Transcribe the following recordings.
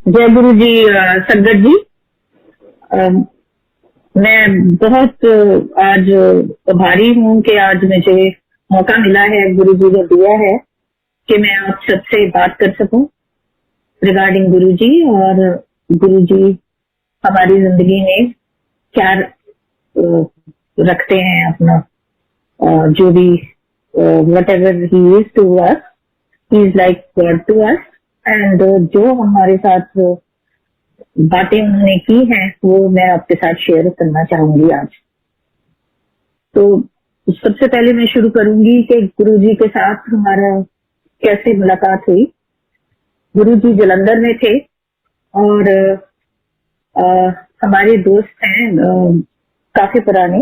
जय गुरु जी। संगत जी, अ, मैं बहुत आज आभारी हूँ कि आज मुझे मौका मिला है, गुरु जी ने दिया है कि मैं आप सबसे बात कर सकूं रिगार्डिंग गुरु जी। और गुरु जी हमारी जिंदगी में क्या रखते हैं अपना, जो भी whatever he is to us, he is like God to us. And जो हमारे साथ बातें उन्होंने की हैं वो मैं आपके साथ शेयर करना चाहूंगी आज। तो सबसे पहले मैं शुरू करूंगी कि गुरु जी के साथ हमारा कैसे मुलाकात हुई। गुरु जी जलंधर में थे और आ, हमारे दोस्त हैं काफी पुराने।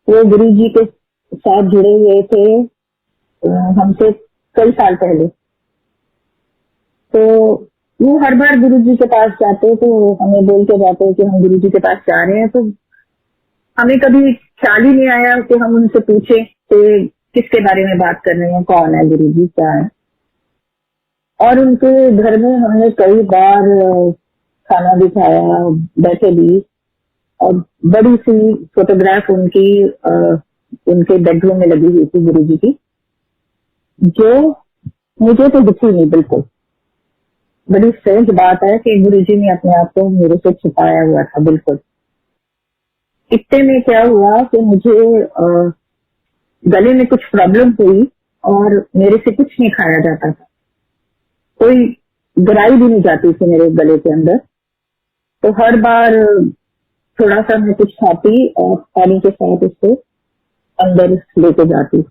वो गुरु जी के साथ जुड़े हुए थे हमसे कई साल पहले। तो वो हर बार गुरु जी के पास जाते तो हमें बोल के जाते कि हम गुरु जी के पास जा रहे हैं। तो हमें कभी ख्याल ही नहीं आया कि हम उनसे पूछे कि किसके बारे में बात कर रहे हैं, कौन है गुरु जी, क्या है। और उनके घर में हमने कई बार खाना भी खाया, बैठे भी। और बड़ी सी फोटोग्राफ उनकी उनके बेडरूम में लगी हुई थी गुरु जी की, जो मुझे तो दिखी नहीं बिल्कुल। बड़ी सहज बात है कि गुरु जी ने अपने आप को मेरे से छुपाया हुआ था बिल्कुल। इतने में क्या हुआ कि मुझे गले में कुछ प्रॉब्लम हुई और मेरे से कुछ नहीं खाया जाता था, कोई गराई भी नहीं जाती थी मेरे गले के अंदर। तो हर बार थोड़ा सा मैं कुछ खाती और पानी के साथ उसको अंदर लेके जाती।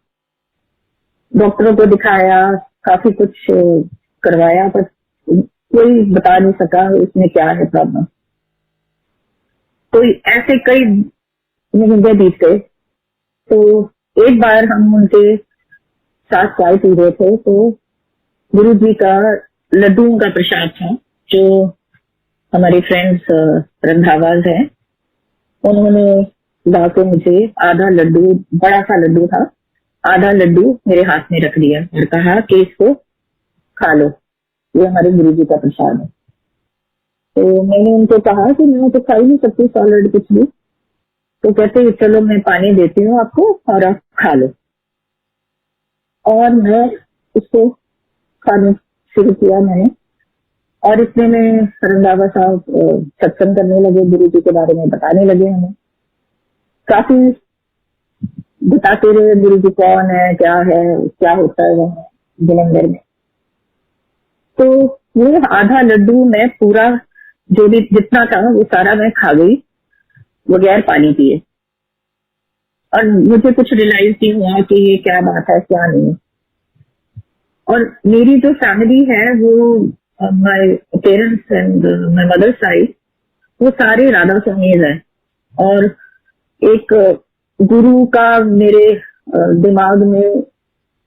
डॉक्टरों को दिखाया, काफी कुछ करवाया, पर कोई बता नहीं सका इसमें क्या है प्रॉब्लम। तो ऐसे कई महीने बीत गए। तो एक बार हम उनके साथ चाय पी रहे थे तो गुरु जी का लड्डुओं का प्रसाद था, जो हमारे फ्रेंड्स रंधावाज हैं, उन्होंने ला के मुझे आधा लड्डू, बड़ा सा लड्डू था, आधा लड्डू मेरे हाथ में रख दिया और कहा कि इसको खा लो, ये हमारे गुरु जी का प्रसाद है। तो मैंने उनको कहा कि मैं तो खा ही नहीं सकती सॉलिड कुछ भी। तो कहते चलो मैं पानी देती हूँ आपको और आप खा लो। और मैं उसको खाने शुरू किया मैंने। और इतने में रंधावा साहब सत्संग करने लगे, गुरु जी के बारे में बताने लगे हमें। काफी बताते रहे गुरु जी कौन है, क्या है, क्या होता है वहाँ जलंधर में। तो वो आधा लड्डू मैं पूरा, जो भी जितना था वो सारा मैं खा गई बगैर पानी पिए। और मुझे कुछ रियलाइज नहीं हुआ कि ये क्या बात है, क्या नहीं। और मेरी जो फैमिली है वो, my parents and my mother side, वो सारे राधा स्वामीज है। और एक गुरु का मेरे दिमाग में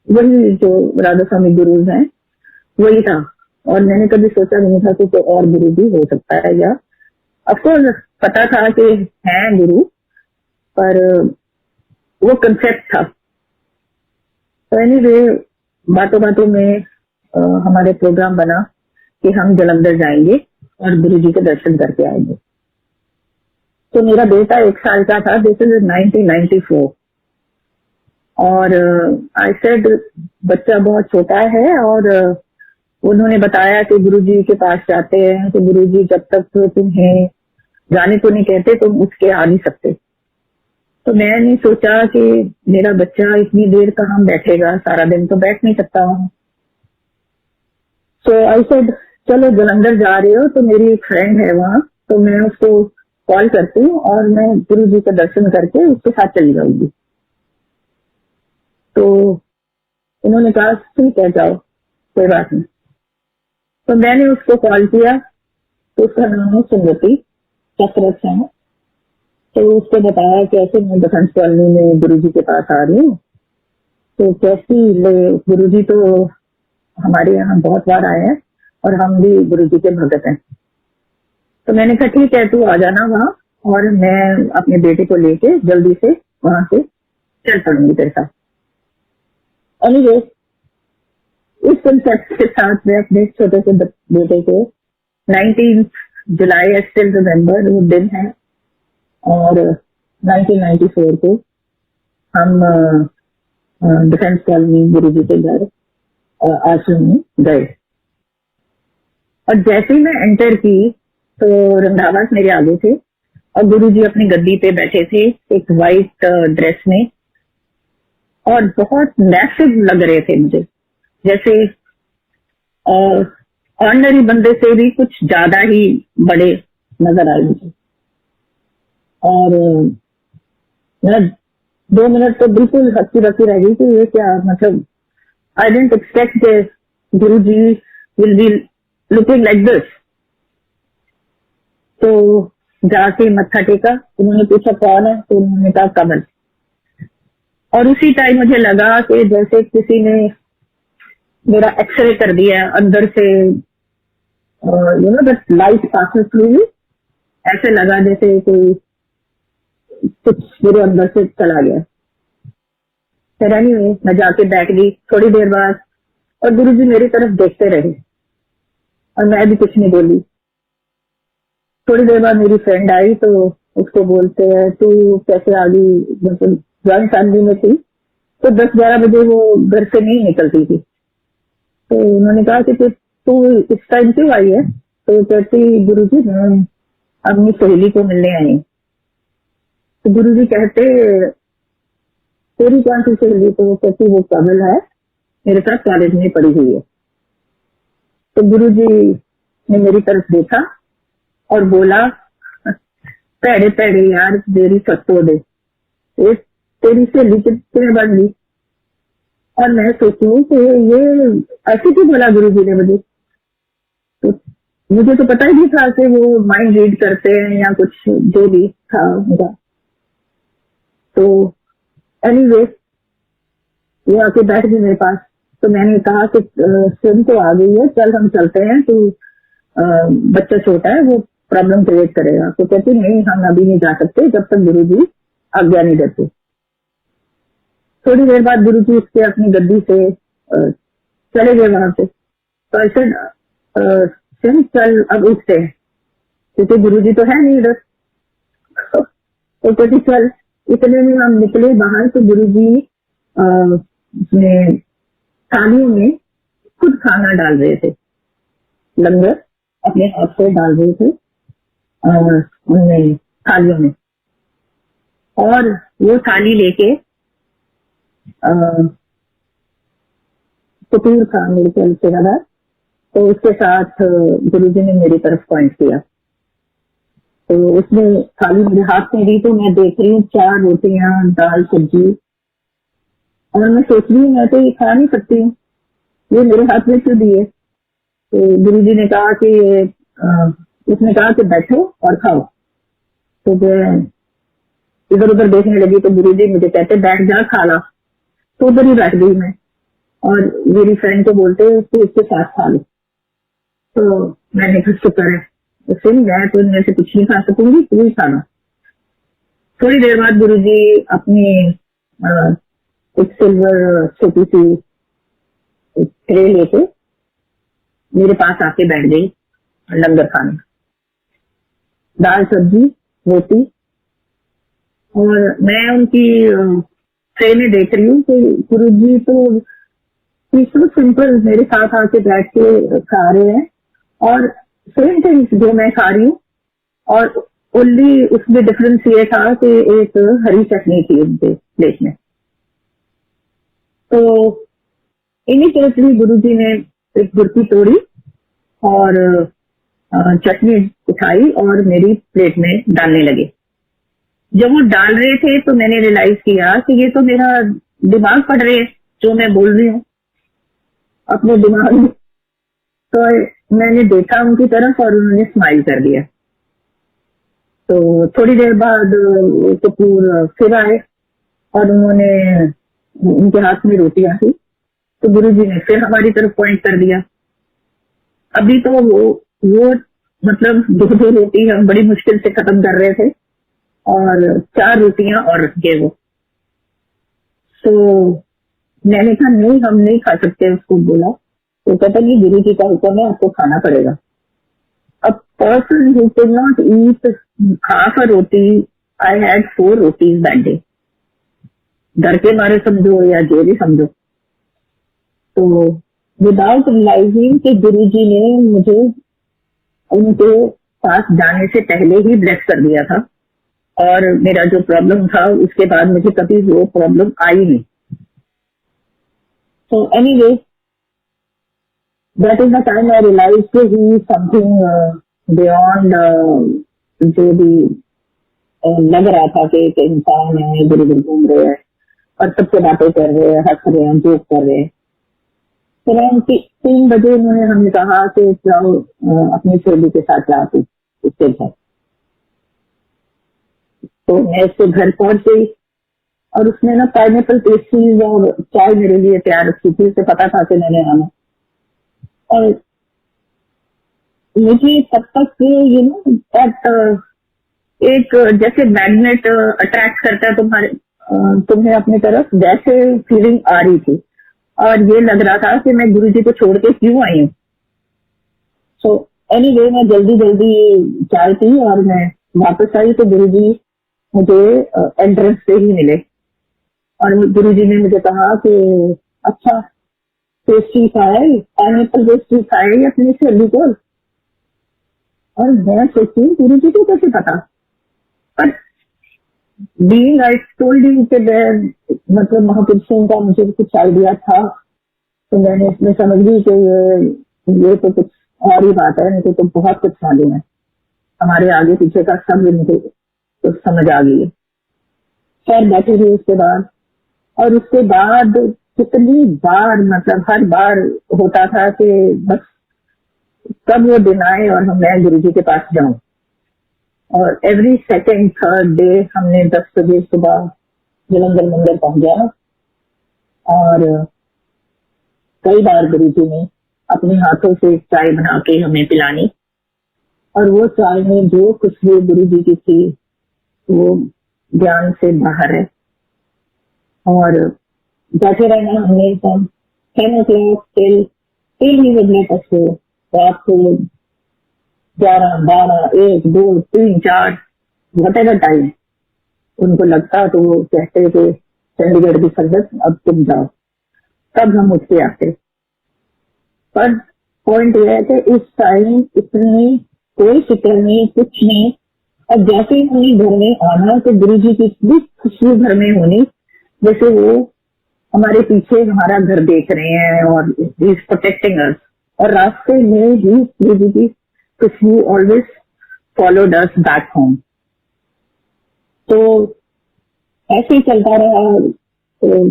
वही जो राधा स्वामी गुरुज हैं वही था। और मैंने कभी सोचा नहीं था कि कोई और गुरु भी हो सकता है, या अफकोर्स पता था कि है गुरु, पर वो कंसेप्ट था। तो एनीवे, बातों बातों में हमारे प्रोग्राम बना कि हम जलंधर जाएंगे और गुरु जी के दर्शन करके आएंगे। तो मेरा बेटा 1 साल का था, दिस इज 1994। और आई सेड बच्चा बहुत छोटा है। और उन्होंने बताया कि गुरु जी के पास जाते हैं तो गुरु जी जब तक तुम्हें जाने को नहीं कहते तुम उठ के आ नहीं सकते। तो मैंने सोचा कि मेरा बच्चा इतनी देर कहाँ बैठेगा, सारा दिन तो बैठ नहीं सकता वहां। सो आई सेड चलो जलंधर जा रहे हो तो मेरी एक फ्रेंड है वहां, तो मैं उसको कॉल करती हूँ और मैं गुरु जी का दर्शन करके उसके साथ चली जाऊंगी। तो उन्होंने कहा ठीक है जाओ, कोई बात नहीं। तो मैंने उसको कॉल किया, तो उसका नाम है सुंदती चक्रवर्त है। तो उसको बताया कि ऐसे मैं बसंत कॉलोनी में गुरु जी के पास आ रही हूँ। तो कैसी, गुरु जी तो हमारे यहाँ बहुत बार आए हैं और हम भी गुरु जी के भगत हैं। तो मैंने कहा ठीक है तू आ जाना वहाँ, और मैं अपने बेटे को लेके जल्दी से वहां से चल पड़ूंगी तेरे साथ। एनीवे, इस कंसेप्ट के साथ मैं अपने छोटे से बेटे को 19 जुलाई, आई स्टिल रिमेम्बर वो दिन है। और 1994 को हम डिफेंस कॉलोनी गुरु जी के घर आश्रम में गए। और जैसे ही मैं एंटर की तो रंधावा मेरे आगे थे और गुरु जी अपनी गद्दी पे बैठे थे एक वाइट ड्रेस में, और बहुत मैसिव लग रहे थे मुझे, जैसे ऑर्डिनरी बंदे से भी कुछ ज्यादा ही बड़े नजर आए मुझे। और मैं 2 मिनट तो बिल्कुल हंसी रखी रह गई कि ये क्या, मतलब आई don't expect Guru ji will be looking like this. तो जाके मत्था टेका, उन्होंने पूछा कौन है, तो उन्होंने कहा कमल। और उसी टाइम मुझे लगा कि जैसे किसी ने मेरा एक्सरे कर दिया अंदर से, you know that light passes through, ऐसे लगा जैसे कोई कुछ मेरे अंदर से चला गया। फिर एनीवे मैं जाके बैठ गई थोड़ी देर बाद, और गुरुजी मेरी तरफ देखते रहे और मैं भी कुछ नहीं बोली। थोड़ी देर बाद मेरी फ्रेंड आई तो उसको बोलते हैं तू कैसे आ गई, मतलब जॉइंट फैमिली में थी तो 10-11 बजे वो घर से नहीं निकलती थी। तो उन्होंने कहा कि तू इस टाइम क्यों आई है, तो कहती गुरुजी मैं अपनी सहेली को मिलने आई। तो गुरुजी कहते तेरी कौन सी सहेली, तो वो कहती वो कमल है, मेरे साथ कॉलेज में पढ़ी हुई है। तो गुरुजी ने मेरी तरफ देखा और बोला पैड़े पैड़े यार तेरी सत्तो दे, तेरी सहेली कितने बन गई। और मैं सोचूं कि ये ऐसे क्यों बोला गुरुजी ने मुझे, तो मुझे तो पता ही नहीं था कि वो माइंड रीड करते हैं या कुछ जो भी था उनका। तो एनीवे वो आके बैठ गई मेरे पास। तो मैंने कहा कि सुन तो आ गई है, चल हम चलते हैं, तू बच्चा छोटा है वो प्रॉब्लम क्रिएट करेगा। तो कहती नहीं हम अभी नहीं जा सकते जब तक गुरुजी आज्ञा नहीं देते। थोड़ी देर बाद गुरुजी उसके अपनी गद्दी से चले गए वहां से। तो ऐसे चल अब उठते हैं, क्योंकि गुरुजी तो है नहीं इधर। तो कहती चल। इतने में हम निकले बाहर तो गुरुजी उसने थालियों में खुद खाना डाल रहे थे, लंगर अपने हाथ से डाल रहे थे उनमें थालियों में। और वो थाली लेके कपूर था मेरे ख्याल से ज्यादा, तो उसके साथ गुरुजी ने मेरी तरफ पॉइंट किया। तो उसने थाली मेरे हाथ में दी तो मैं देख रही हूँ 4 रोटियां दाल सब्जी, और मैं सोच रही हूँ मैं तो ये खा नहीं सकती हूँ, ये मेरे हाथ में क्यों दिए। तो गुरुजी ने कहा कि उसने कहा कि बैठो और खाओ। तो मैं इधर उधर देखने लगी तो गुरुजी मुझे कहते बैठ जा खा ला। तो उधर ही बैठ गई मैं, और मेरी फ्रेंड को बोलते तू इसके साथ खा लो। तो मैंने कहा शुक्र है, उससे मैं तो इनमें से कुछ नहीं खा सकूंगी, तू ही खाना। थोड़ी देर बाद गुरुजी अपनी एक सिल्वर छोटी सी ट्रे लेके मेरे पास आके बैठ गई लंगर खाने, दाल सब्जी रोटी। और मैं उनकी ट्रे में देख रही हूँ कि गुरुजी तो सिंपल मेरे साथ आके बैठ के खा रहे हैं, और सेम थिंग्स जो मैं खा रही हूँ। और ओनली उसमें डिफरेंस ये था कि एक हरी चटनी थी उनके प्लेट में। तो इमीडिएटली गुरुजी ने एक बुर्की तोड़ी और चटनी उठाई और मेरी प्लेट में डालने लगे। जब वो डाल रहे थे तो मैंने रियलाइज किया कि ये तो मेरा दिमाग पढ़ रहे हैं जो मैं बोल रही हूँ अपने दिमाग में। तो मैंने देखा उनकी तरफ और उन्होंने स्माइल कर दिया। तो थोड़ी देर बाद कपूर फिर आए और उन्होंने उनके हाथ में रोटियां थी, तो गुरुजी ने फिर हमारी तरफ पॉइंट कर दिया। अभी तो वो मतलब 2-2 रोटी हम बड़ी मुश्किल से खत्म कर रहे थे और 4 रोटियां और रख गए वो। तो मैंने कहा नहीं हम नहीं खा सकते, उसको बोला। तो कहता नहीं गुरु जी का हुक्म है आपको खाना पड़ेगा। person who could not eat half a roti. I had 4 rotis that day. डर के मारे समझो या जो भी समझो. तो विदाउट रियलाइजिंग कि गुरुजी ने मुझे उनके पास जाने से पहले ही ब्लेस कर दिया था, और मेरा जो प्रॉब्लम था उसके बाद मुझे कभी वो प्रॉब्लम आई नहीं. So anyway, that is the time I realized that he is something beyond जो भी लग रहा था कि एक इंसान है, इधर उधर घूम रहे हैं और सबसे बातें कर रहे हैं, हंस रहे हैं, जोक कर रहे हैं. फिर 3 बजे उन्होंने हमें कहा कि जाओ अपनी सहेली के साथ जाओ उसके घर. तो मैं उसके घर पहुंच गई और उसने ना पाइनएप्पल पेस्ट्रीज और चाय मेरे लिए तैयार रखी थी. उसे पता था कि मैंने आना, और मुझे तब तक ये ना एक जैसे मैग्नेट अट्रैक्ट करता है तुम्हें अपनी तरफ, वैसे फीलिंग आ रही थी. और ये लग रहा था कि मैं गुरुजी को छोड़ के क्यों आई हूँ. सो एनीवे, मैं जल्दी जल्दी चाय पी और मैं वापस आई तो गुरुजी मुझे एंट्रेंस पे ही मिले. और गुरुजी ने मुझे कहा कि अच्छा पेस्ट्री खाए, पाइनएप्पल पेस्ट्री खाए अपनी सहेली को. और मैं सोचती हूँ गुरुजी को कैसे पता. पर बीइंग आई टोल्ड यू कि मतलब महापुरुषों का मुझे कुछ आइडिया था, तो मैंने इसमें समझ ली कि ये तो कुछ और ही बात है. मुझे तो बहुत कुछ मालूम है, हमारे आगे पीछे का सब मुझे तो समझ आ गई है. खैर बैठी रही उसके बाद, और उसके बाद कितनी बार, मतलब हर बार होता था कि बस कब वो दिन आए और मैं गुरुजी के पास जाऊं. और एवरी सेकेंड थर्ड डे हमने 10 बजे सुबह जलंधर मंदिर पहुंच जाना. और कई बार गुरुजी ने अपने हाथों से चाय बना के हमें पिलानी, और वो चाय में जो खुशबू गुरुजी की थी वो ज्ञान से बाहर है. और बैठे रहना हमने सब 10 o'clock till he would let us go. रात को 11, 12, 1, 2, 3, 4 वटेवर टाइम उनको लगता तो वो कहते कि चंडीगढ़ की संगत अब तुम जाओ, तब हम उठ के आते. पर पॉइंट यह है कि इस टाइम इतनी कोई फिक्र नहीं, कुछ नहीं. और जैसे ही हमें घर में आना तो गुरुजी की इतनी खुशबू घर में होनी जैसे वो हमारे पीछे हमारा घर देख रहे हैं और इज प्रोटेक्टिंग अस. और रास्ते में ही गुरुजी की खुशबू always followed us back home. तो ऐसे ही चलता रहा. तो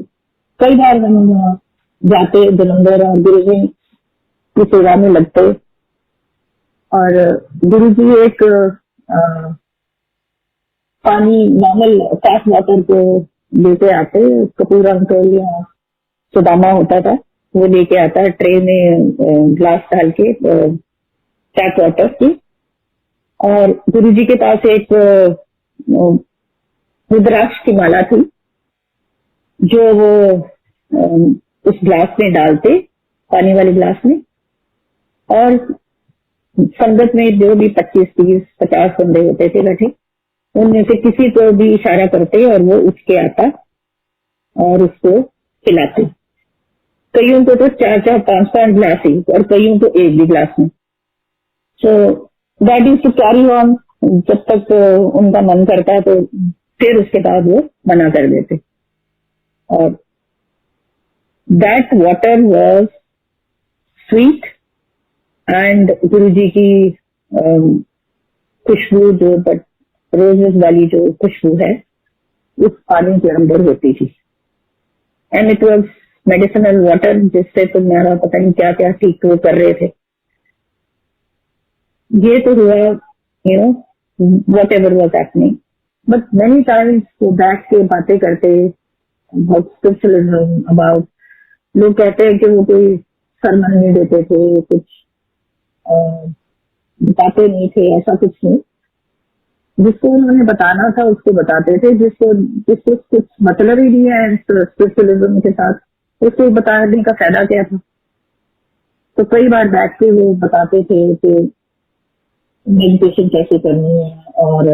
कई बार हम जाते जलंधर और गुरुजी की सेवा में लगते. और गुरुजी एक पानी नॉर्मल टैप वाटर को लेके आते. कपूर अंकल या सुदामा होता था, वो लेके आता है ट्रे में ग्लास डाल के टैप वाटर की. और गुरुजी के पास एक रुद्राक्ष की माला थी जो वो उस ग्लास में डालते, पानी वाले ग्लास में. और संगत में जो भी 25, 30, 50 बंदे होते थे बैठे, उनमें से किसी को भी इशारा करते और वो उठ के आता और उसको खिलाते. कईयों को तो 4-4, 5-5 ग्लास ही, और कईयों को एक भी ग्लास में. So that is to carry on जब तक उनका मन करता है, तो फिर उसके बाद वो मना कर देते. और that water was sweet, and Guruji की खुशबू जो बट रोजेस वाली जो खुशबू है उस पानी के अंदर होती थी. And it was medicinal water जिससे तुम्हारा पता नहीं क्या क्या ठीक वो कर रहे थे. ये तो हुआ what ever was happening. But many times वो बैठ के बातें करते अबाउट स्पिरिचुअलिज्म, अबाउट लोग कहते हैं कि वो कोई सरमन नहीं देते थे, कुछ बताते नहीं थे, ऐसा कुछ नहीं. जिसको उन्होंने बताना था उसको बताते थे, जिसको कुछ मतलब ही नहीं है स्पिरिचुअलिज्म के साथ, उसको बताने का फायदा क्या था. तो कई बार बैठ के वो बताते थे कि मेडिटेशन कैसे करनी है, और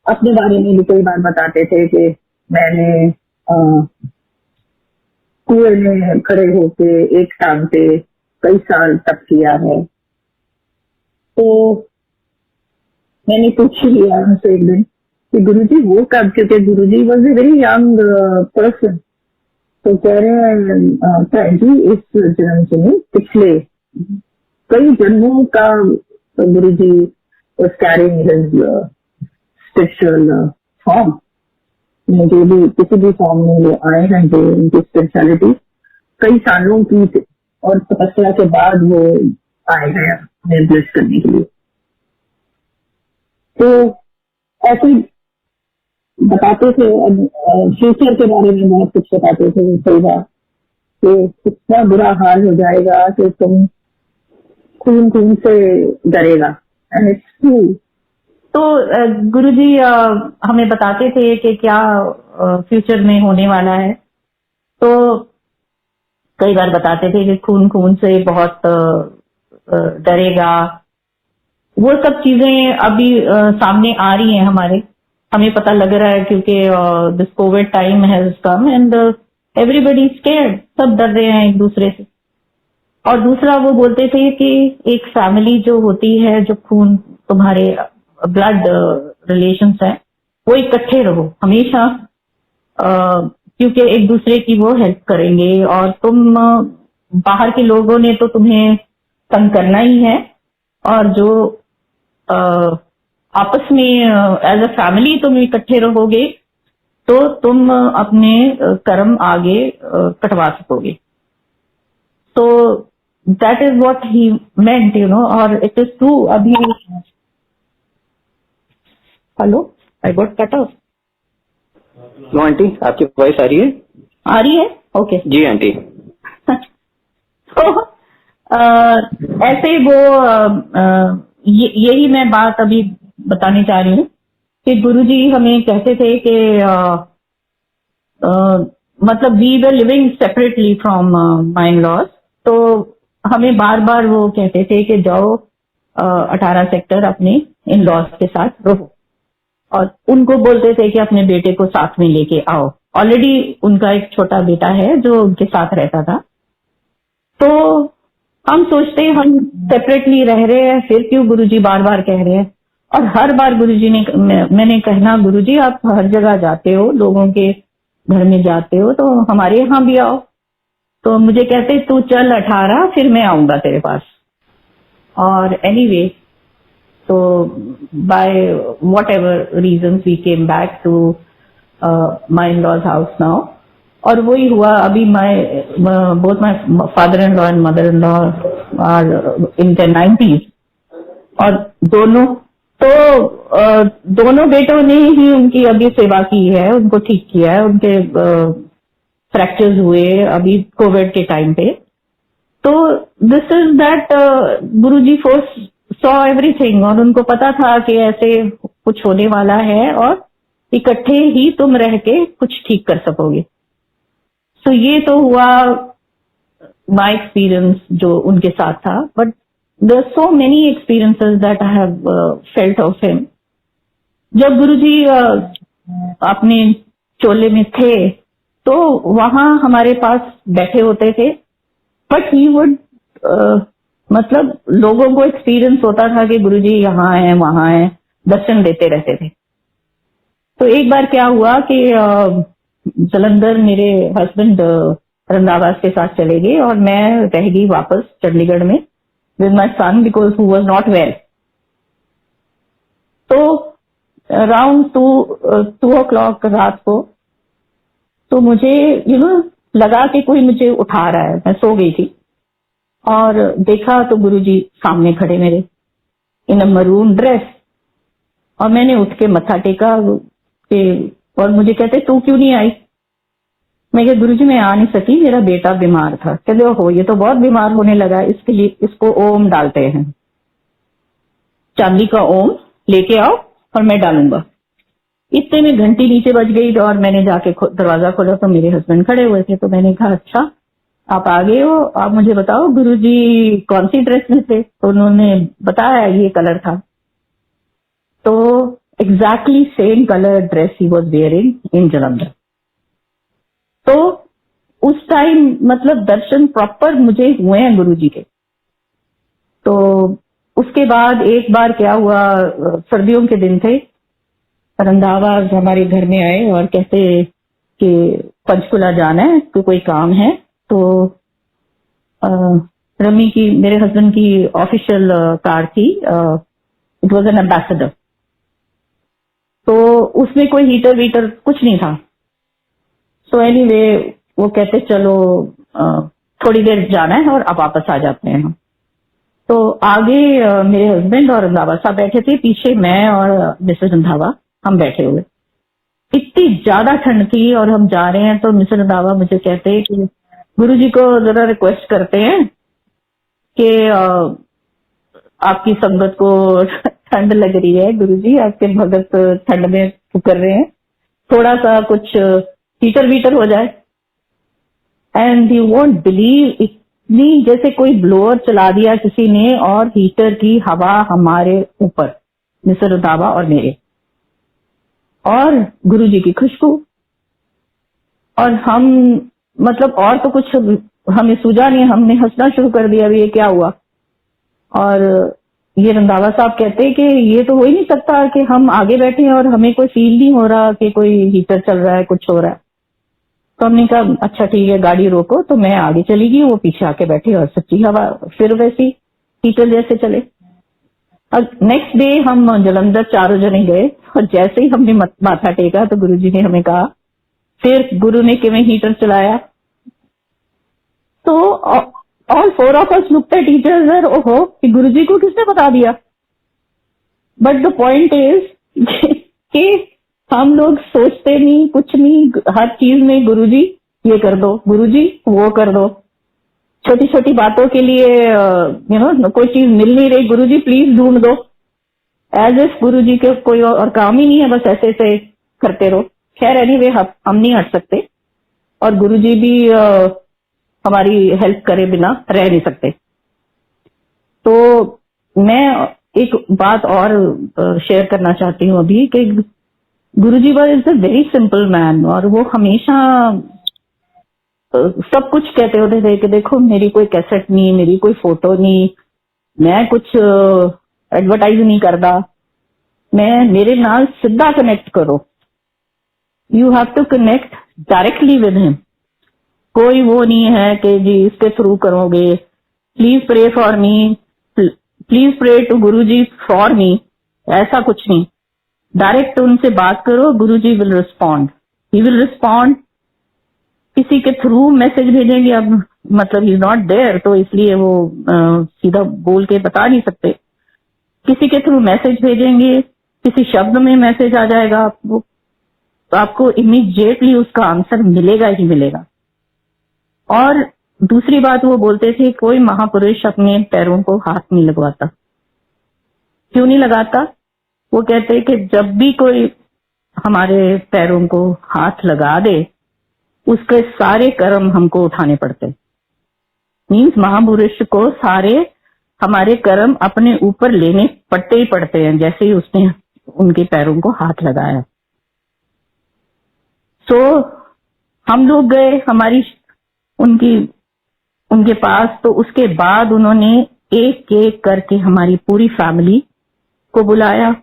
अपने बारे में भी कई बार बताते थे कि मैंने कुएं में खड़े होके एक टांग पे कई साल तप किया है। तो मैंने पूछ लिया उनसे एक दिन कि गुरुजी वो कब, क्योंकि Guruji was a very young person. तो कह रहे हैं जी इस जन्म से नहीं, पिछले कई जन्मों का गुरुजी was carrying his spiritual form, जो भी किसी भी फॉर्म में वो आए हैं, जो उनकी स्पिरिचुअलिटी कई सालों की थी, और तपस्या के बाद वो आए हैं हमें ब्लेस करने के लिए। तो ऐसे बताते थे, फ्यूचर के बारे में बहुत कुछ बताते थे कई बार कि इतना बुरा हाल हो जाएगा कि तुम खून खून से डरेगा, एंड इट्स ट्रू। तो गुरुजी हमें बताते थे कि क्या फ्यूचर में होने वाला है। तो कई बार बताते थे कि खून खून से बहुत डरेगा। वो सब चीजें अभी सामने आ रही हैं हमारे, हमें पता लग रहा है, क्योंकि this Covid time has come and everybody scared, सब डर रहे हैं एक दूसरे से। और दूसरा वो बोलते थे कि एक फैमिली जो होती है, जो खून तुम्हारे ब्लड रिलेशंस है, वो इकट्ठे रहो हमेशा, क्योंकि एक दूसरे की वो हेल्प करेंगे। और तुम बाहर के लोगों ने तो तुम्हें तंग करना ही है, और जो आपस में एज अ फैमिली तुम इकट्ठे रहोगे तो तुम अपने कर्म आगे कटवा सकोगे। तो that is what he meant, और इट इज ट्रू। अभी hello, I got cut off. No aunty, आपकी वॉइस आ रही है? आ रही है, ओके जी आंटी। तो ऐसे वो यही मैं बात अभी बताने चाह रही हूँ कि गुरुजी हमें कहते थे कि मतलब we were living separately from my in laws. तो हमें बार बार वो कहते थे कि जाओ 18 सेक्टर अपने इन लॉज के साथ रहो, और उनको बोलते थे कि अपने बेटे को साथ में लेके आओ। ऑलरेडी उनका एक छोटा बेटा है जो उनके साथ रहता था। तो हम सोचते हम सेपरेटली रह रहे हैं, फिर क्यों गुरुजी बार बार कह रहे हैं। और हर बार गुरुजी ने, मैंने कहना गुरुजी आप हर जगह जाते हो, लोगों के घर में जाते हो, तो हमारे यहाँ भी आओ। तो मुझे कहते तू चल 18, फिर मैं आऊंगा तेरे पास। और एनीवे, तो by whatever reason we came back to my in laws house now. और वही हुआ। अभी both my father in law and mother in law are in the 90s, और दोनों बेटों ने ही उनकी अभी सेवा की है, उनको ठीक किया है। उनके फ्रैक्चर्स हुए अभी कोविड के टाइम पे। तो this is that Guruji saw everything, और उनको पता था कि ऐसे कुछ होने वाला है, और इकट्ठे ही तुम रह के कुछ ठीक कर सकोगे। तो ये तो हुआ माई एक्सपीरियंस जो उनके साथ था। But there are so many experiences that I have felt of him. जब गुरुजी अपने चोले में थे तो वहां हमारे पास बैठे होते थे, बट ही वुड मतलब लोगों को एक्सपीरियंस होता था कि गुरुजी यहाँ हैं वहां हैं, दर्शन देते रहते थे। तो एक बार क्या हुआ कि जलंधर मेरे हस्बैंड रंगावास के साथ चले गए, और मैं रह गई वापस चंडीगढ़ में with my son because who was not well. तो अराउंड 2 o'clock रात को, तो मुझे लगा कि कोई मुझे उठा रहा है। मैं सो गई थी और देखा तो गुरुजी सामने खड़े मेरे इन अ मरून ड्रेस, और मैंने उठ के मत्था टेका और मुझे कहते तू क्यों नहीं आई। मैं कहा गुरुजी मैं आ नहीं सकी, मेरा बेटा बीमार था। कहते हो ये तो बहुत बीमार होने लगा, इसके लिए इसको ओम डालते हैं, चांदी का ओम लेके आओ और मैं डालूंगा। इतने में घंटी नीचे बज गई, और मैंने जाके दरवाजा खोला तो मेरे हस्बैंड खड़े हुए थे। तो मैंने कहा अच्छा। आप आ गए हो, आप मुझे बताओ गुरुजी कौन सी ड्रेस में थे। तो उन्होंने बताया ये कलर था। तो exactly same colour dress he was wearing in Jalandhar. तो उस टाइम मतलब दर्शन प्रॉपर मुझे हुए हैं गुरुजी के। तो उसके बाद एक बार क्या हुआ, सर्दियों के दिन थे, रंधावा हमारे घर में आए और कहते कि पंचकुला जाना है तो कोई काम है। तो अ, रमी की, मेरे हस्बैंड की ऑफिशियल कार थी, इट वाज एन एम्बेसडर। तो उसमें कोई हीटर वीटर कुछ नहीं था। सो एनीवे वो कहते चलो थोड़ी देर जाना है और अब वापस आ जाते हैं हम। तो आगे मेरे हस्बैंड और रंधावा साहब बैठे थे, पीछे मैं और मिसेस रंधावा हम बैठे हुए। इतनी ज्यादा ठंड थी और हम जा रहे हैं। तो मिसेस रंधावा मुझे कहते हैं कि गुरुजी को जरा रिक्वेस्ट करते हैं कि आपकी संगत को ठंड लग रही है, गुरुजी आपके भगत ठंड में कर रहे हैं, थोड़ा सा कुछ हीटर वीटर हो जाए। एंड यू वोंट बिलीव, इतनी जैसे कोई ब्लोअर चला दिया किसी ने और हीटर की हवा हमारे ऊपर, मिस्टर रंधावा और मेरे, और गुरुजी की खुशबू। और हम मतलब और तो कुछ हमें सूझा नहीं, हमने हंसना शुरू कर दिया, अभी ये क्या हुआ। और ये रंधावा साहब कहते हैं कि ये तो हो ही नहीं सकता कि हम आगे बैठे हैं और हमें कोई फील नहीं हो रहा कि कोई हीटर चल रहा है, कुछ हो रहा है। तो हमने कहा अच्छा ठीक है गाड़ी रोको। तो मैं आगे चली गई, वो पीछे आके बैठी और सच्ची हवा फिर वैसी हीटर जैसे चले। अब नेक्स्ट डे हम जलंधर चारों जने गए और जैसे ही हमने माथा टेका तो गुरुजी ने हमें कहा, फिर गुरु ने किवें हीटर चलाया। तो all four of us looked at each other, ओहो कि गुरुजी को किसने बता दिया। बट द पॉइंट इज कि हम लोग सोचते नहीं, कुछ नहीं, हर चीज में गुरुजी ये कर दो, गुरुजी वो कर दो। छोटी छोटी बातों के लिए यू नो कोई चीज मिल नहीं रही, गुरुजी प्लीज ढूंढ दो। एज इफ गुरुजी के कोई और काम ही नहीं है, बस ऐसे ऐसे करते रहो। खैर एनीवे हम नहीं हट सकते और गुरुजी भी हमारी हेल्प करे बिना रह नहीं सकते। तो मैं एक बात और शेयर करना चाहती हूँ अभी कि Guruji is a very simple man, और वो हमेशा सब कुछ कहते होते थे कि देखो मेरी कोई कैसेट नहीं, मेरी कोई फोटो नहीं, मैं कुछ एडवर्टाइज नहीं करता, मैं मेरे नाल सीधा कनेक्ट करो, you have to connect directly with him. कोई वो नहीं है कि जी इसके थ्रू करोगे, please pray for me, please pray to Guruji for me, ऐसा कुछ नहीं। डायरेक्ट उनसे बात करो, Guruji will respond, he will respond. किसी के थ्रू मैसेज भेजेंगे, अब मतलब ही इज नॉट देयर तो इसलिए वो सीधा बोल के बता नहीं सकते। किसी के थ्रू मैसेज भेजेंगे, किसी शब्द में मैसेज आ जाएगा आपको, तो आपको इमीडिएटली उसका आंसर मिलेगा ही मिलेगा। और दूसरी बात वो बोलते थे, कोई महापुरुष अपने पैरों को हाथ नहीं लगवाता। क्यों नहीं लगाता? वो कहते कि जब भी कोई हमारे पैरों को हाथ लगा दे उसके सारे कर्म हमको उठाने पड़ते। मीन्स महापुरुष को सारे हमारे कर्म अपने ऊपर लेने पड़ते ही पड़ते हैं जैसे ही उसने उनके पैरों को हाथ लगाया। सो हम लोग गए हमारी उनके पास, तो उसके बाद उन्होंने एक एक करके हमारी पूरी फैमिली को बुलाया।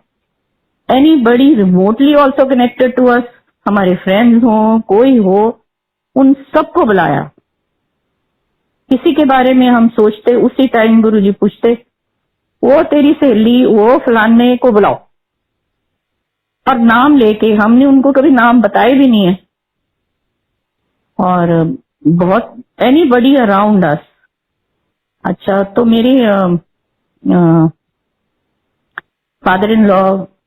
Anybody remotely also connected to us, हमारे फ्रेंड्स हो कोई हो, उन सबको बुलाया। किसी के बारे में हम सोचते उसी टाइम गुरुजी पूछते, वो तेरी सहेली वो फलाने को बुलाओ, और नाम लेके, हमने उनको कभी नाम बताए भी नहीं है। और बहुत एनीबडी अराउंड अस। अच्छा, तो मेरे फादर इन लॉ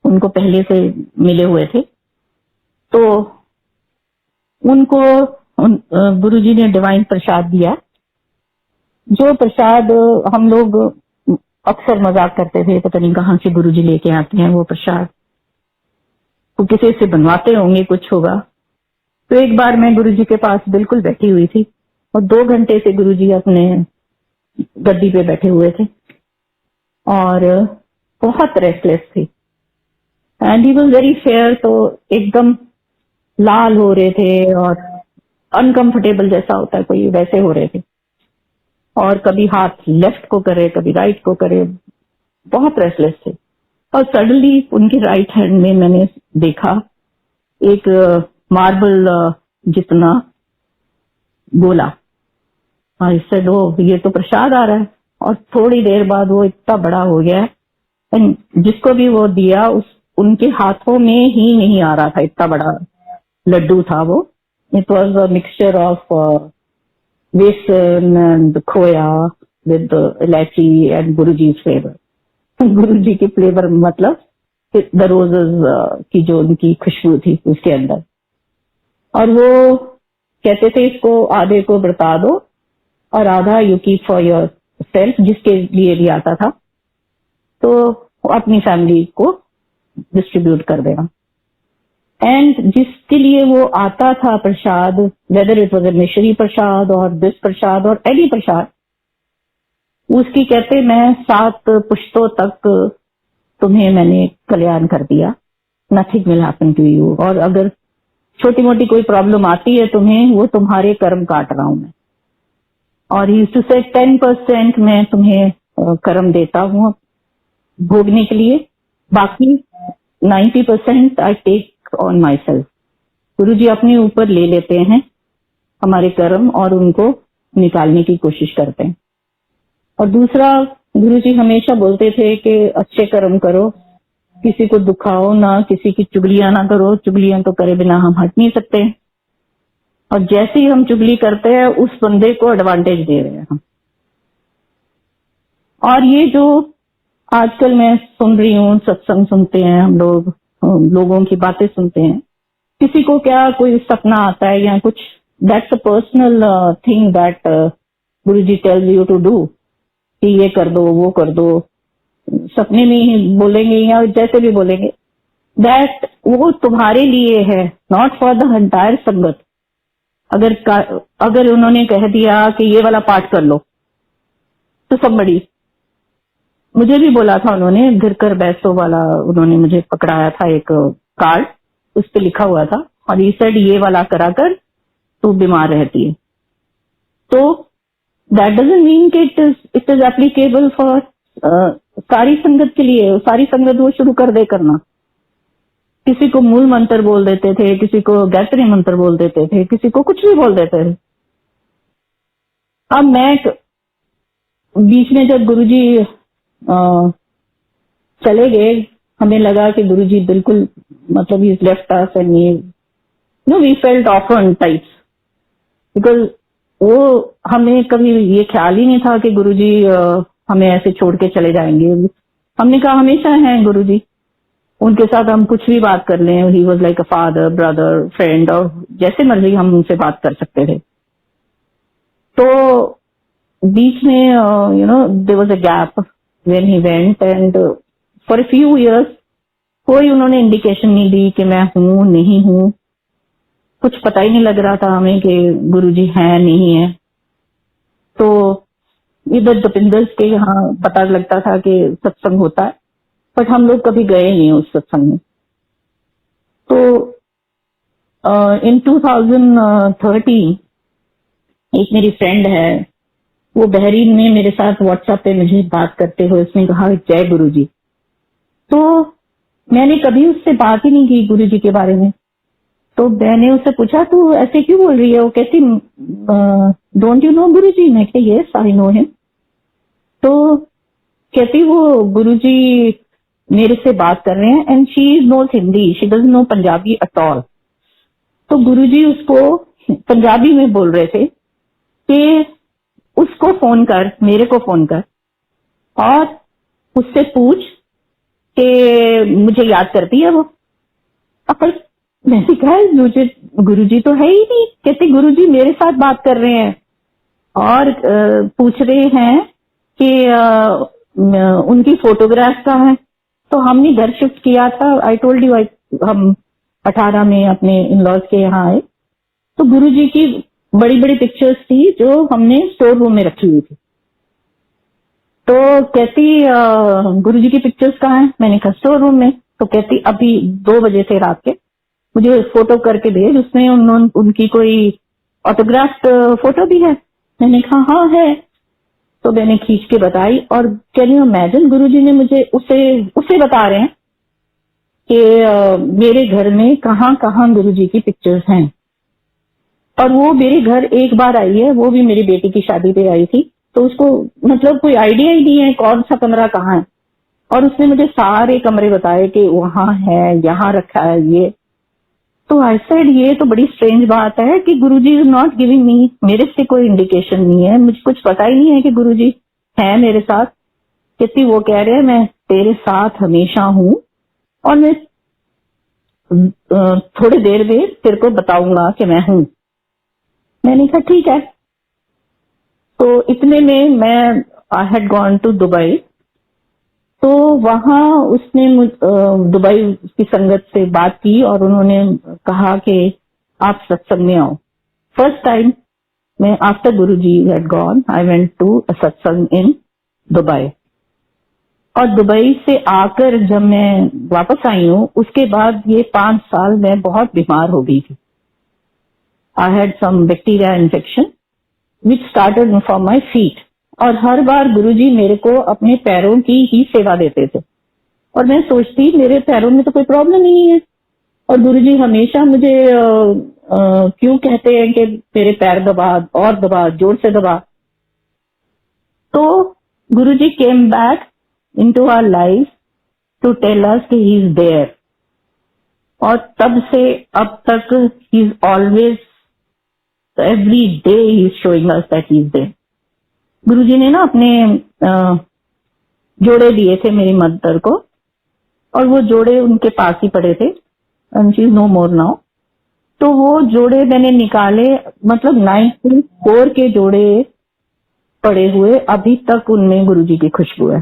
उनको पहले से मिले हुए थे, तो उनको गुरुजी ने डिवाइन प्रसाद दिया। जो प्रसाद हम लोग अक्सर मजाक करते थे, पता नहीं कहाँ से गुरुजी लेके आते हैं वो प्रसाद, तो किसी से बनवाते होंगे, कुछ होगा। तो एक बार मैं गुरुजी के पास बिल्कुल बैठी हुई थी, और 2 घंटे से गुरुजी अपने गद्दी पे बैठे हुए थे और बहुत रेस्टलेस थे and he was very fair, तो एकदम लाल हो रहे थे और अनकंफर्टेबल जैसा होता है कोई, वैसे हो रहे थे। और कभी हाथ लेफ्ट को करे, कभी राइट को करे, बहुत रेस्टलेस थे। और सडनली उनके राइट हैंड में मैंने देखा एक मार्बल जितना गोला। और इससे ये तो प्रसाद आ रहा है। और थोड़ी देर बाद वो इतना बड़ा हो गया एंड जिसको भी वो दिया उनके हाथों में ही नहीं आ रहा था, इतना बड़ा लड्डू था वो। It was a mixture of बेसन एंड खोया विद इलायची एंड गुरुजी फ्लेवर। गुरुजी की फ्लेवर मतलब द रोजेस की जो उनकी खुशबू थी उसके अंदर। और वो कहते थे इसको आधे को बरता दो और आधा you keep for your self, जिसके लिए भी आता था तो अपनी फैमिली को डिस्ट्रीब्यूट कर देना। एंड जिसके लिए वो आता था प्रसाद, वेदर इट वॉज ए मिश्री प्रसाद और दिस प्रसाद और एनी प्रसाद, उसकी कहते मैं 7 पुश्तों तक तुम्हें मैंने कल्याण कर दिया, nothing will happen to you. और अगर छोटी मोटी कोई प्रॉब्लम आती है तुम्हें, वो तुम्हारे कर्म काट रहा हूं मैं। और यूज्ड टू से 10% मैं तुम्हें कर्म देता हूं भोगने के लिए, बाकी 90% I take on myself. Guru ji अपने ऊपर ले लेते हैं हमारे कर्म और उनको निकालने की कोशिश करते हैं। और दूसरा, गुरु जी हमेशा बोलते थे कि अच्छे कर्म करो, किसी को दुखाओ ना, किसी की चुगलियां ना करो, चुगलियां तो करे बिना हम हट नहीं सकते। और जैसे ही हम चुगली करते हैं उस बंदे को एडवांटेज दे रहे हैं हम। और ये जो आजकल मैं सुन रही हूँ, सत्संग सुनते हैं हम लोग, लोगों की बातें सुनते हैं, किसी को क्या कोई सपना आता है या कुछ, that's a personal thing that Guruji tells you to do, कि ये कर दो वो कर दो, सपने में ही बोलेंगे या जैसे भी बोलेंगे, दैट वो तुम्हारे लिए है, नॉट फॉर द एंटायर संगत। अगर उन्होंने कह दिया कि ये वाला पाठ कर लो तो सब बड़ी, मुझे भी बोला था उन्होंने, घर कर बैसो वाला उन्होंने मुझे पकड़ाया था एक कार्ड, उस पर लिखा हुआ था और ये सेड ये वाला करा कर तू बीमार रहती है। तो दैट डजंट मीन कि इट इज एप्लीकेबल फॉर सारी संगत के लिए। सारी संगत वो शुरू कर दे करना। किसी को मूल मंत्र बोल देते थे, किसी को गायत्री मंत्र बोल देते थे, किसी को कुछ भी बोल देते थे। अब मैं बीच में जब गुरुजी चले गए, हमें लगा कि गुरुजी बिल्कुल मतलब he left us and we felt orphan types, because वो हमें कभी ये ख्याल ही नहीं था कि गुरुजी हमें ऐसे छोड़ के चले जाएंगे। हमने कहा हमेशा हैं गुरुजी, उनके साथ हम कुछ भी बात कर लें, he was like a father, brother, friend, और जैसे मर्जी हम उनसे बात कर सकते थे। तो बीच में there was a gap when he went and for a few years कोई उन्होंने इंडिकेशन नहीं दी कि मैं हूं नहीं हूं, कुछ पता ही नहीं लग रहा था हमें कि गुरुजी हैं नहीं है। तो इधर दपिंदर के यहाँ पता लगता था कि सत्संग होता है, बट हम लोग कभी गए नहीं उस सत्संग में। तो इन 2013 एक मेरी फ्रेंड है, वो बहरीन में मेरे साथ व्हाट्सएप पे मुझे बात करते हुए उसने कहा जय गुरुजी। तो मैंने कभी उससे बात ही नहीं की गुरुजी के बारे में। तो मैंने उससे पूछा तू ऐसे क्यों बोल रही है? वो कहती डोंट यू नो गुरुजी? मैं कहती यस आई नो हिम। तो कहती वो गुरुजी मेरे से बात कर रहे हैं and she knows Hindi, she doesn't know Punjabi at all. तो गुरुजी उसको पंजाबी में बोल रहे थे कि उसको फोन कर, मेरे को फोन कर और उससे पूछ कि मुझे याद करती है वो। अब मैंने कहा मुझे गुरुजी तो है ही नहीं। कहते गुरुजी मेरे साथ बात कर रहे हैं और पूछ रहे हैं कि उनकी फोटोग्राफ कहाँ है। तो हमने घर शिफ्ट किया था, आई टोल्ड यू, हम 18 में अपने इन लॉज के यहाँ आए। तो गुरुजी की बड़ी बड़ी पिक्चर्स थी जो हमने स्टोर रूम में रखी हुई थी। तो कहती गुरुजी की पिक्चर्स कहाँ हैं? मैंने कहा स्टोर रूम में। तो कहती अभी 2 बजे थे रात के, मुझे फोटो करके भेज, उसमें उनकी कोई ऑटोग्राफ्ट फोटो भी है। मैंने कहा हाँ है। तो मैंने खींच के बताई और कैन यू इमेजिन गुरुजी ने मुझे उसे बता रहे हैं कि मेरे घर में कहाँ कहाँ गुरुजी की पिक्चर्स हैं। और वो मेरे घर एक बार आई है, वो भी मेरी बेटी की शादी पे आई थी। तो उसको मतलब कोई आइडिया ही नहीं है कौन सा कमरा कहाँ है। और उसने मुझे सारे कमरे बताए कि वहां है, यहाँ रखा है ये। तो आई सेड ये तो बड़ी स्ट्रेंज बात है कि Guruji is not giving me, मेरे से कोई इंडिकेशन नहीं है, मुझे कुछ पता ही नहीं है कि गुरुजी है मेरे साथ। कितनी वो कह रहे हैं मैं तेरे साथ हमेशा हूँ और मैं थोड़ी देर में तेरे को बताऊंगा कि मैं हूँ। मैंने कहा ठीक है। तो इतने में मैं I had gone to Dubai. तो वहां उसने दुबई की संगत से बात की और उन्होंने कहा कि आप सत्संग में आओ। फर्स्ट टाइम मैं after Guruji had gone I went to a satsang in Dubai. और दुबई से आकर जब मैं वापस आई हूँ उसके बाद ये 5 साल मैं बहुत बीमार हो गई थी। I had some bacteria infection which started from my feet. और हर बार गुरुजी मेरे को अपने पैरों की ही सेवा देते थे और मैं सोचती मेरे पैरों में तो कोई प्रॉब्लम नहीं है। और गुरुजी हमेशा मुझे क्यों कहते हैं कि मेरे पैर दबा और दबा, जोर से दबा। तो Guruji came back into our life to tell us कि ही इज देयर। और तब से अब तक he is always, every day he is showing us that he is there. Guruji ने ना अपने जोड़े दिए थे मेरी मदर को और वो जोड़े उनके पास ही पड़े थे and she is no more now. तो वो जोड़े मैंने निकाले, मतलब 94 के जोड़े पड़े हुए, अभी तक उनमें गुरुजी की खुशबू है।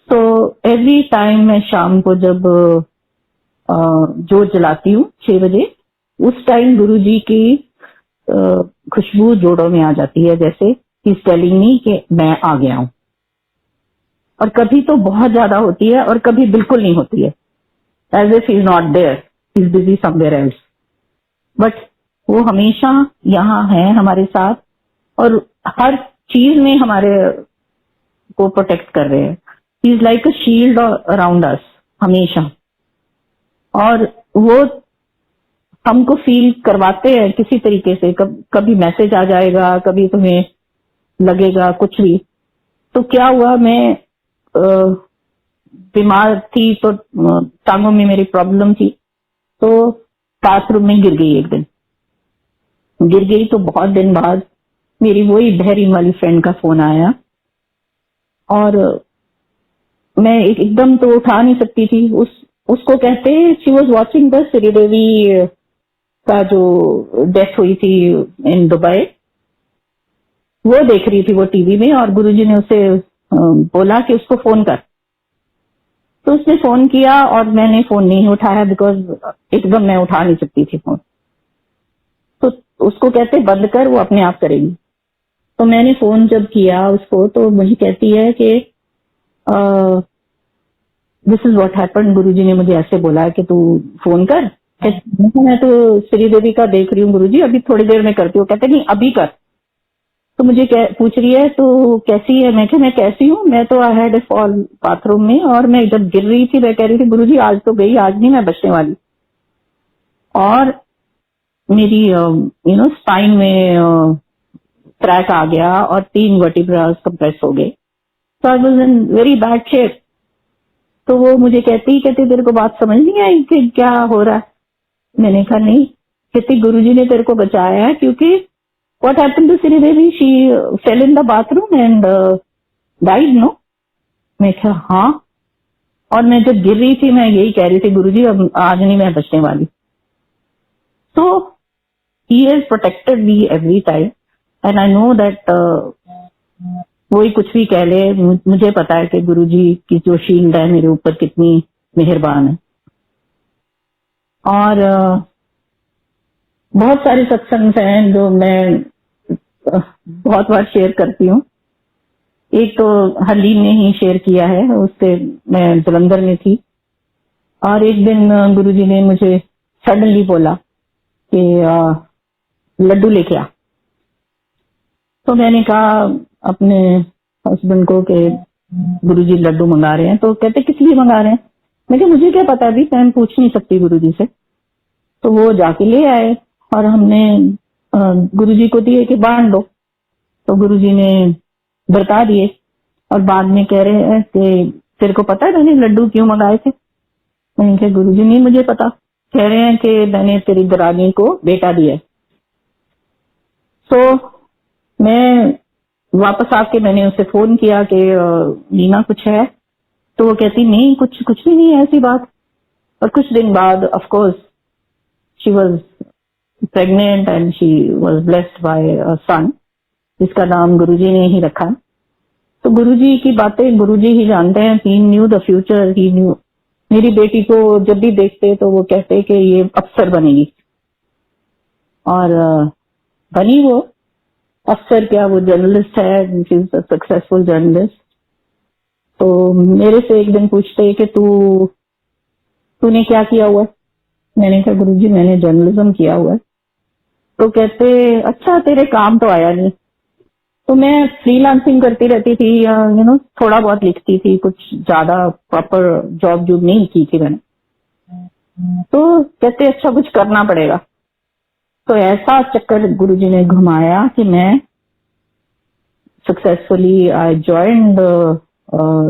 तो एवरी टाइम मैं शाम को जब जोत जलाती हूँ 6 बजे, उस टाइम गुरुजी की खुशबू जोड़ों में आ जाती है, जैसे इस टेलिंग मी कि मैं आ गया हूं। और कभी तो बहुत ज्यादा होती है और कभी बिल्कुल नहीं होती है, as if he is not there, he is busy somewhere else. But वो हमेशा यहाँ है हमारे साथ और हर चीज में हमारे को प्रोटेक्ट कर रहे हैं। ही is like a shield around us हमेशा। और वो हमको फील करवाते हैं किसी तरीके से, कभी मैसेज आ जाएगा, कभी तुम्हें लगेगा कुछ भी। तो क्या हुआ, मैं बीमार थी तो टांगों में मेरी प्रॉब्लम थी, तो बाथरूम में गिर गई। एक दिन गिर गई तो बहुत दिन बाद मेरी वही बहरीन वाली फ्रेंड का फोन आया और मैं एकदम तो उठा नहीं सकती थी। उसको कहते she was watching the Sridevi का जो डेथ हुई थी इन दुबई, वो देख रही थी वो टीवी में और गुरुजी ने उसे बोला कि उसको फोन कर। तो उसने फोन किया और मैंने फोन नहीं उठाया बिकॉज एकदम मैं उठा नहीं सकती थी फोन। तो उसको कहते बंद कर, वो अपने आप करेगी। तो मैंने फोन जब किया उसको तो मुझे कहती है कि दिस इज व्हाट हैपेंड, गुरुजी ने मुझे ऐसे बोला कि तू फोन कर। मैं तो श्रीदेवी का देख रही हूँ गुरुजी, अभी थोड़ी देर में करती हूँ। कहते नहीं अभी कर। तो मुझे पूछ रही है तो कैसी है? मैं क्या मैं कैसी हूँ, मैं तो I had a fall bathroom में और मैं जब गिर रही थी मैं कह रही थी गुरुजी आज तो गई, आज नहीं मैं बचने वाली। और मेरी स्पाइन में क्रैक आ गया और 3 वर्टिब्रास कंप्रेस हो गए। तो I was in very bad shape. तो वो मुझे कहती तेरे को बात समझ नहीं आई कि क्या हो रहा है? मैंने कहा नहीं। कहती गुरुजी ने तेरे को बचाया है क्योंकि what happened to Sridevi, she fell in the bathroom and died, no? मैं कहा हाँ। और मैं जब गिर रही थी मैं यही कह रही थी गुरुजी अब आज नहीं मैं बचने वाली। तो he has protected me every time and I know that वही कुछ भी कह ले, मुझे पता है कि गुरुजी की जो शील्ड है मेरे ऊपर कितनी मेहरबान है। और बहुत सारे सत्संग हैं जो मैं बहुत बार शेयर करती हूँ। एक तो हरलीन ने ही शेयर किया है, उससे मैं जलंधर में थी और एक दिन गुरुजी ने मुझे सडनली बोला कि लड्डू लेके आ। तो मैंने कहा अपने हस्बैंड को कि गुरुजी लड्डू मंगा रहे हैं। तो कहते किस लिए मंगा रहे हैं? मैं कहा मुझे क्या पता, अभी मैं पूछ नहीं सकती गुरुजी से। तो वो जाके ले आए और हमने गुरुजी को दिए कि बांट दो। तो गुरुजी ने बता दिए और बाद में कह रहे हैं कि तेरे को पता है मैंने लड्डू क्यों मंगाए थे? मैंने कहा गुरुजी नहीं मुझे पता। कह रहे हैं कि मैंने तेरी दरानी को बेटा दिया है। तो मैं वापस आके मैंने उसे फोन किया कि नीना कुछ है? तो वो कहती नहीं कुछ कुछ भी नहीं है ऐसी बात। और कुछ दिन बाद of course she was pregnant and she was blessed by a son, जिसका नाम गुरुजी ने ही रखा। तो गुरुजी की बातें गुरुजी ही जानते हैं। He knew the future, he knew. मेरी बेटी को जब भी देखते तो वो कहते कि ये अफसर बनेगी और बनी वो अफसर। क्या वो जर्नलिस्ट है, she is a successful journalist. तो मेरे से एक दिन पूछते कि तूने क्या किया हुआ है? मैंने कहा गुरुजी मैंने जर्नलिज्म किया हुआ है। तो कहते अच्छा तेरे काम तो आया नहीं। तो मैं फ्रीलांसिंग करती रहती थी, थोड़ा बहुत लिखती थी, कुछ ज्यादा प्रॉपर जॉब जॉब नहीं की थी मैंने। तो कहते अच्छा कुछ करना पड़ेगा। तो ऐसा चक्कर गुरुजी ने घुमाया कि मैं successfully I joined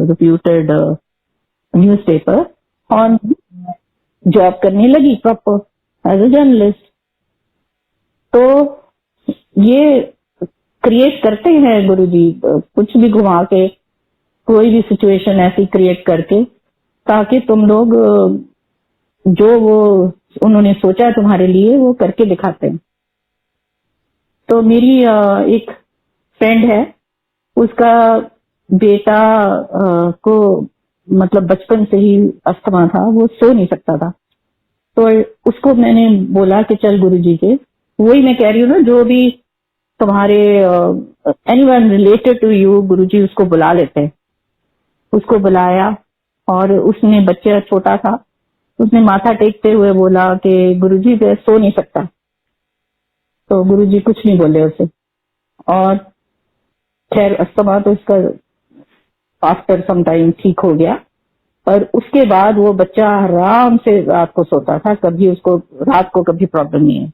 reputed newspaper और जॉब करने लगी प्रॉपर एज ए जर्नलिस्ट। तो ये क्रिएट करते हैं गुरुजी कुछ भी घुमा के, कोई भी सिचुएशन ऐसी क्रिएट करके, ताकि तुम लोग जो वो उन्होंने सोचा है तुम्हारे लिए वो करके दिखाते हैं। तो मेरी एक फ्रेंड है, उसका बेटा को मतलब बचपन से ही अस्थमा था, वो सो नहीं सकता था। तो उसको मैंने बोला कि चल गुरुजी के, वही मैं कह रही हूँ ना, जो भी तुम्हारे एनीवन रिलेटेड टू यू, गुरुजी उसको बुला लेते हैं। उसको बुलाया और उसने, बच्चा छोटा था, उसने माथा टेकते हुए बोला कि गुरुजी मैं सो नहीं सकता। तो गुरुजी कुछ नहीं बोले उसे और खैर अस्थमा तो इसका आफ्टर सम टाइम ठीक हो गया। और उसके बाद वो बच्चा आराम से रात को सोता था, कभी उसको रात को कभी प्रॉब्लम नहीं है।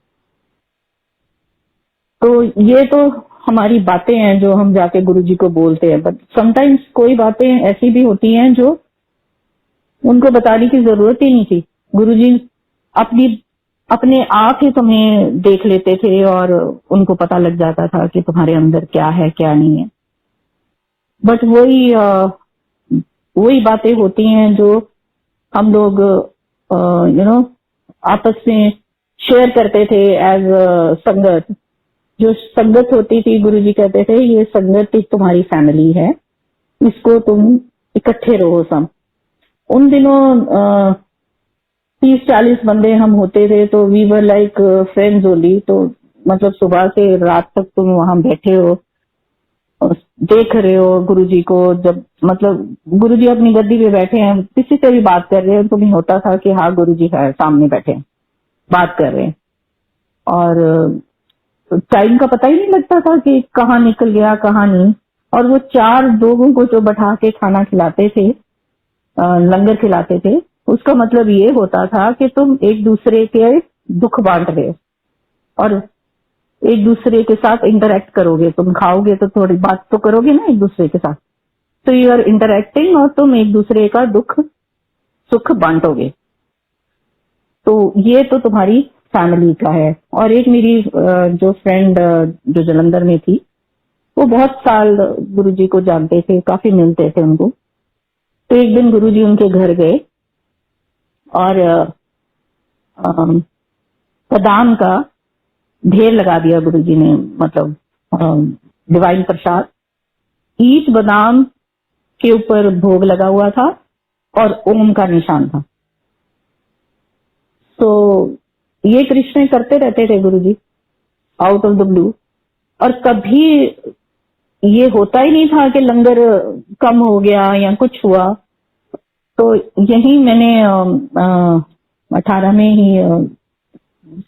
तो ये तो हमारी बातें हैं जो हम जाके गुरुजी को बोलते हैं, बट समटाइम्स कोई बातें ऐसी भी होती हैं जो उनको बताने की जरूरत ही नहीं थी। गुरुजी अपने आप ही तुम्हें देख लेते थे और उनको पता लग जाता था कि तुम्हारे अंदर क्या है क्या नहीं है। बट वही बातें होती हैं जो हम लोग आपस में शेयर करते थे एज संगत। जो संगत होती थी, गुरुजी कहते थे ये संगत ही तुम्हारी फैमिली है, इसको तुम इकट्ठे रहो सब। उन दिनों 30-40 बंदे हम होते थे, तो we were like friends only. तो मतलब सुबह से रात तक तुम वहां बैठे हो और देख रहे हो गुरुजी को। जब मतलब गुरुजी अपनी गद्दी पे बैठे हैं, किसी से भी बात कर रहे हैं, तो नहीं होता था कि हाँ गुरुजी है सामने बैठे हैं बात कर रहे हैं। और टाइम का पता ही नहीं लगता था कि कहाँ निकल गया कहाँ नहीं। और वो 4 लोगों को जो बैठा के खाना खिलाते थे, लंगर खिलाते थे, उसका मतलब ये होता था कि तुम एक दूसरे के दुख बांट रहे हो और एक दूसरे के साथ इंटरेक्ट करोगे। तुम खाओगे तो थोड़ी बात तो करोगे ना एक दूसरे के साथ। तो यू आर इंटरेक्टिंग और तुम एक दूसरे का दुख सुख बांटोगे। तो ये तो तुम्हारी फैमिली का है। और एक मेरी जो फ्रेंड जो जलंधर में थी, वो बहुत साल गुरुजी को जानते थे, काफी मिलते थे उनको। तो एक दिन गुरुजी उनके घर गए और बादाम का ढेर लगा दिया गुरुजी ने, मतलब डिवाइन प्रसाद। ईच बादाम के ऊपर भोग लगा हुआ था और ओम का निशान था। तो ये कृष्ण करते रहते थे गुरुजी आउट ऑफ द ब्लू, और कभी ये होता ही नहीं था कि लंगर कम हो गया या कुछ हुआ। तो यही मैंने 18 में ही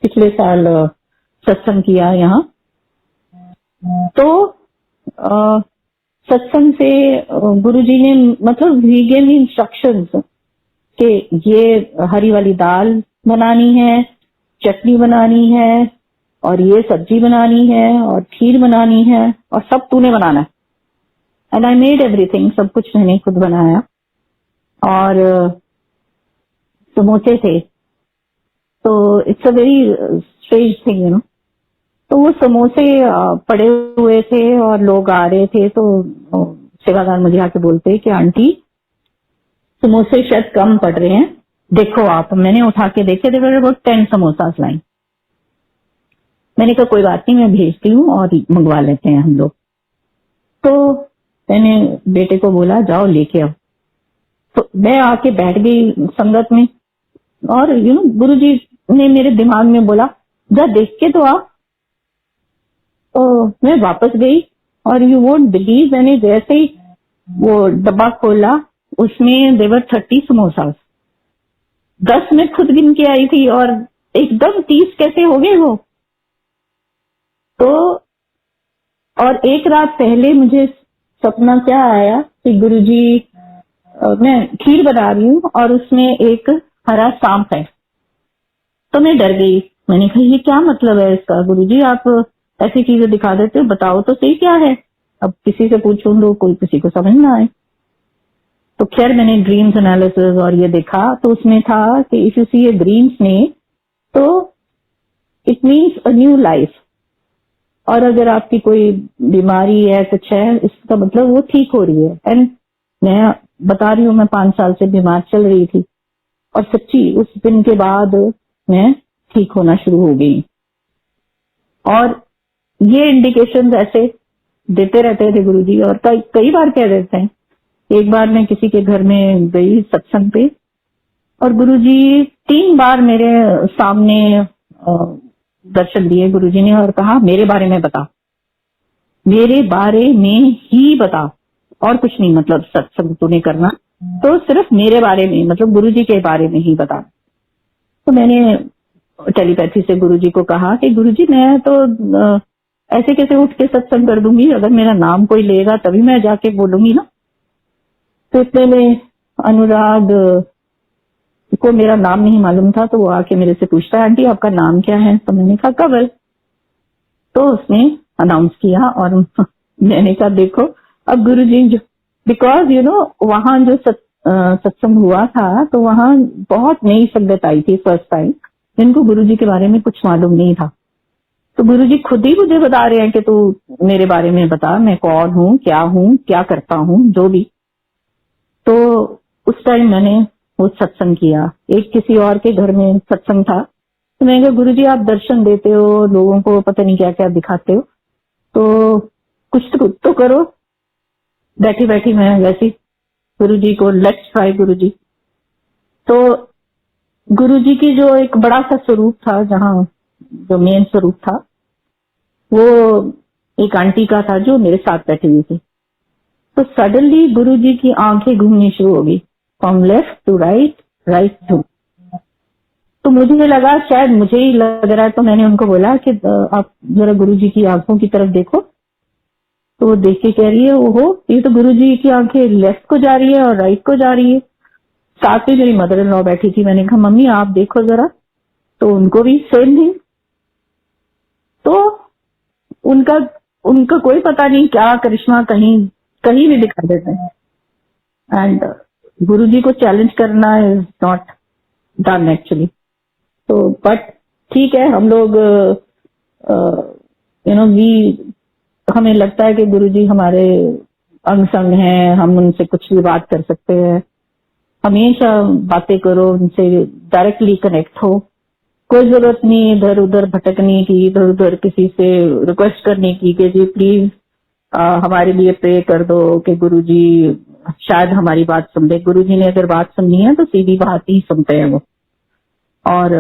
पिछले साल सत्संग किया यहाँ। तो सत्संग से गुरुजी ने मतलब ही गेव मी इंस्ट्रक्शंस कि ये हरी वाली दाल बनानी है, चटनी बनानी है, और ये सब्जी बनानी है, और खीर बनानी है, और सब तूने बनाना है। एंड आई मेड एवरीथिंग, सब कुछ मैंने खुद बनाया। और समोसे थे, तो it's a very strange thing you know. तो वो समोसे पड़े हुए थे और लोग आ रहे थे, तो सेवादार मुझे आके बोलते कि आंटी समोसे शायद कम पड़ रहे हैं, देखो आप। मैंने उठा के देखे, देखो अबाउट 10 समोसा लाइन। मैंने कहा कोई बात नहीं, मैं भेजती हूँ और मंगवा लेते हैं हम लोग। तो मैंने बेटे को बोला जाओ लेके आओ। तो मैं आके बैठ गई संगत में, और यू नो गुरुजी ने मेरे दिमाग में बोला जा देख के तो आ। तो मैं वापस गई, और यू वोंट बिलीव, मैंने जैसे ही वो डब्बा खोला उसमें देवर 30 समोसा। 10 में खुद गिन के आई थी और एकदम 30 कैसे हो गए वो। तो और एक रात पहले मुझे सपना क्या आया कि गुरुजी मैं खीर बना रही हूँ और उसमें एक हरा सांप है। तो मैं डर गई, मैंने कहा ये क्या मतलब है इसका, गुरुजी आप ऐसी चीजें दिखा देते हो, बताओ तो सही क्या है। अब किसी से पूछूं तो कोई किसी को समझ ना आए। तो खैर मैंने ड्रीम्स एनालिसिस और ये देखा, तो उसमें था कि if you see a green snake तो it means a new life, और अगर आपकी कोई बीमारी है कुछ है इसका मतलब वो ठीक हो रही है। एंड मैं बता रही हूँ मैं 5 साल से बीमार चल रही थी, और सच्ची उस दिन के बाद मैं ठीक होना शुरू हो गई। और ये इंडिकेशंस ऐसे देते रहते थे गुरुजी, और कई बार कह देते हैं। एक बार मैं किसी के घर में गई सत्संग पे, और गुरुजी 3 बार मेरे सामने दर्शन दिए गुरुजी ने, और कहा मेरे बारे में बता, मेरे बारे में ही बता, और कुछ नहीं, मतलब सत्संग तूने करना तो सिर्फ मेरे बारे में, मतलब गुरुजी के बारे में ही बता। तो मैंने टेलीपैथी से गुरुजी को कहा कि गुरुजी मैं तो ऐसे कैसे उठ के सत्संग कर दूंगी, अगर मेरा नाम कोई लेगा तभी मैं जाके बोलूंगी ना। तो इतने में अनुराग को मेरा नाम नहीं मालूम था, तो वो आके मेरे से पूछता है आंटी आपका नाम क्या है। तो मैंने कहा कंवल। तो उसने अनाउंस किया, और मैंने कहा देखो अब गुरुजी, बिकॉज यू नो वहां जो सत्संग हुआ था तो वहां बहुत नई संगत आई थी फर्स्ट टाइम, जिनको गुरुजी के बारे में कुछ मालूम नहीं था। तो गुरुजी खुद ही मुझे बता रहे हैं कि तू मेरे बारे में बता, मैं कौन हूँ, क्या करता हूँ, जो भी। तो उस टाइम मैंने वो सत्संग किया। एक किसी और के घर में सत्संग था, तो मैंने कहा गुरुजी आप दर्शन देते हो लोगों को, पता नहीं क्या क्या दिखाते हो, तो कुछ तो करो। बैठी बैठी मैं वैसी गुरुजी को लेट्स ट्राई गुरुजी। तो गुरुजी की जो एक बड़ा सा स्वरूप था, जहाँ जो मेन स्वरूप था वो एक आंटी का था जो मेरे साथ बैठी हुई थी। तो सडनली गुरुजी की आंखें घूमनी शुरू हो गई, from left to right, right to. तो मुझे लगा शायद मुझे ही लग रहा है, तो मैंने उनको बोला कि आप जरा गुरुजी की आंखों की तरफ देखो। तो वो देख के कह रही है ओहो ये तो गुरुजी की आंखें लेफ्ट को जा रही है और राइट को जा रही है। साथ में मेरी मदर इन लॉ बैठी थी, मैंने कहा मम्मी आप देखो जरा, तो उनको भी सेम थी। तो उनका कोई पता नहीं क्या करिश्मा कहीं भी दिखा देते हैं। एंड गुरुजी को चैलेंज करना इज नॉट डन एक्चुअली। तो बट ठीक है, हम लोग यू नो हमें लगता है कि गुरुजी हमारे अंग संग हैं, हम उनसे कुछ भी बात कर सकते हैं। हमेशा बातें करो उनसे, डायरेक्टली कनेक्ट हो, कोई जरूरत नहीं इधर उधर भटकने की, इधर उधर किसी से रिक्वेस्ट करने की कि जी प्लीज हमारे लिए प्रे कर दो कि गुरुजी शायद हमारी बात सुन ले। गुरुजी ने अगर बात सुननी है तो सीधी बात ही सुनते हैं वो। और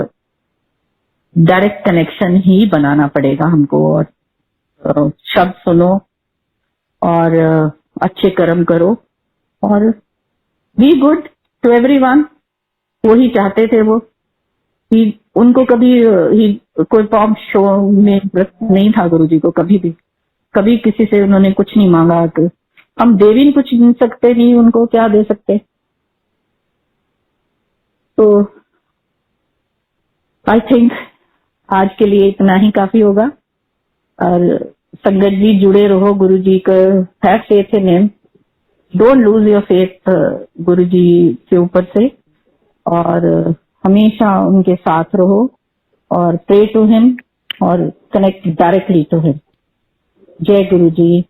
डायरेक्ट कनेक्शन ही बनाना पड़ेगा हमको। और शब्द सुनो और अच्छे कर्म करो और बी गुड टू एवरीवन। वही चाहते थे वो कि उनको कभी कोई पॉप शो में नहीं था गुरु जी को, कभी भी कभी किसी से उन्होंने कुछ नहीं मांगा। तो हम दे भी कुछ नहीं सकते, नहीं उनको क्या दे सकते। तो आई थिंक आज के लिए इतना ही काफी होगा। और संगत जी जुड़े रहो, गुरु जी का have faith in him, don't lose your faith गुरु जी के ऊपर से, और हमेशा उनके साथ रहो और प्रे टू हिम और कनेक्ट डायरेक्टली टू हिम। जय गुरु जी।